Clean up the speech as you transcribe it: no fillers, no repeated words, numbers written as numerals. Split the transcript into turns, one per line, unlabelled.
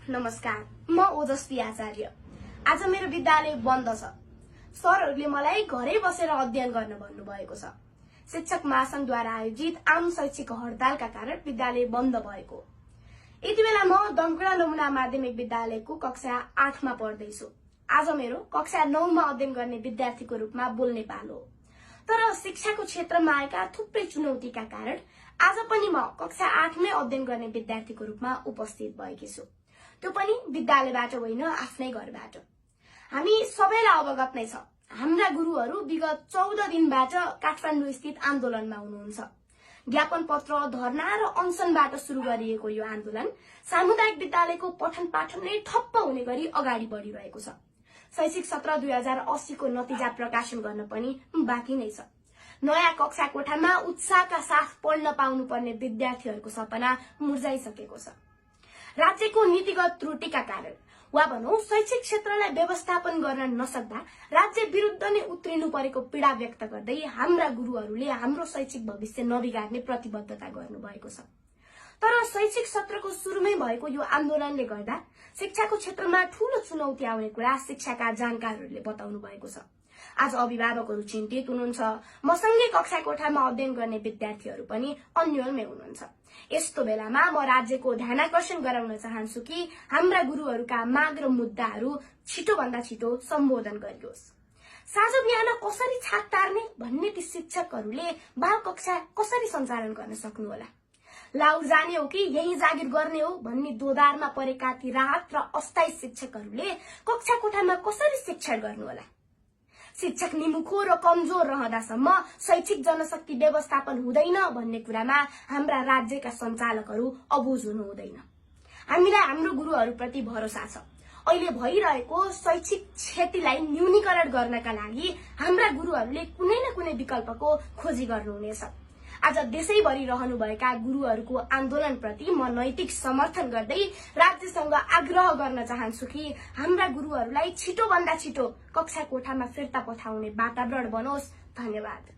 नमस्कार, म ओजस्वी आचार्य। आज मेरो विद्यालय बन्द छ। सरहरूले मलाई घरै बसेर अध्ययन गर्न भन्नुभएको छ। शिक्षक महासंघद्वारा आयोजित आम शैक्षिक हडतालका कारण विद्यालय बन्द भएको। यति बेला म दमकड़ा नमुना माध्यमिक विद्यालयको कक्षा 8 मा पढ्दैछु। आज मेरो कक्षा 9 मा अध्ययन गर्ने विद्यार्थीको रूपमा बोल्ने पालो हो। तर शिक्षाको क्षेत्रमा आएका थुप्रै चुनौतीका कारण आज पनि म कक्षा 8 मै अध्ययन गर्ने विद्यार्थीको रूपमा उपस्थित भएकी छु। त्यो पनि विद्यालयबाट होइन, आफ्नै घरबाट। हामी सबैलाई अवगत नै छ, हाम्रा गुरुहरू विगत 14 दिनबाट काठमाडौँ स्थित आन्दोलनमा हुनुहुन्छ। ज्ञापन पत्र, धरना र अनसनबाट सुरु गरिएको यो आन्दोलन सामुदायिक विद्यालयको पठन पाठन नै ठप्प हुने गरी अगाडि बढिरहेको छ। शैक्षिक सत्र 2080 को नतिजा प्रकाशन गर्न पनि बाँकी नै छ। नयाँ कक्षा कोठामा उत्साहका साथ पढ्न पाउनुपर्ने विद्यार्थीहरूको सपना मुर्झाइसकेको छ। राज्यको नीतिगत त्रुटिका कारण वा भनौं शैक्षिक क्षेत्रलाई व्यवस्थापन गर्न नसक्दा राज्य विरुद्ध नै उत्रिनु परेको पीडा व्यक्त गर्दै हाम्रा गुरुहरूले हाम्रो शैक्षिक भविष्य नबिगार्ने प्रतिबद्धता गर्नुभएको छ। तर शैक्षिक सत्रको सुरुमै भएको यो आन्दोलनले गर्दा शिक्षाको क्षेत्रमा ठूलो चुनौती आउने कुरा शिक्षाका जानकारहरूले बताउनु भएको छ। आज अभिभावकहरू चिन्तित हुनुहुन्छ। मसँगै कक्षा कोठामा अध्ययन गर्ने विद्यार्थीहरू पनि अन्योलमै हुनुहुन्छ। यस्तो बेलामा म राज्यको ध्यानाकर्षण गराउन चाहन्छु कि हाम्रा गुरुहरूका माग र मुद्दाहरू छिटोभन्दा छिटो सम्बोधन गरियोस्। साँझ बिहान कसरी छाक टार्ने भन्ने ती शिक्षकहरूले बाल कक्षा कसरी सञ्चालन गर्न सक्नु होला? लाउर जाने हो कि यही जागिर गर्ने हो भन्ने दोधारमा परेका ती राहत र अस्थायी शिक्षकहरूले कक्षा कोठामा कसरी शिक्षण गर्नु होला? शिक्षक निमुखो र कमजोर रहँदासम्म शैक्षिक जनशक्ति व्यवस्थापन हुँदैन भन्ने कुरामा हाम्रा राज्यका सञ्चालकहरू अबुझ हुनु हुँदैन। हामीलाई हाम्रो गुरुहरूप्रति भरोसा छ। अहिले भइरहेको शैक्षिक क्षतिलाई न्यूनीकरण गर्नका लागि हाम्रा गुरुहरूले कुनै न कुनै विकल्पको खोजी गर्नुहुनेछ। आज देशैभरि रहनुभएका गुरुहरूको आन्दोलनप्रति म नैतिक समर्थन गर्दै राज्यसँग आग्रह गर्न चाहन्छु कि हाम्रा गुरुहरूलाई छिटोभन्दा छिटो कक्षा कोठामा फिर्ता पठाउने वातावरण बनोस्। धन्यवाद।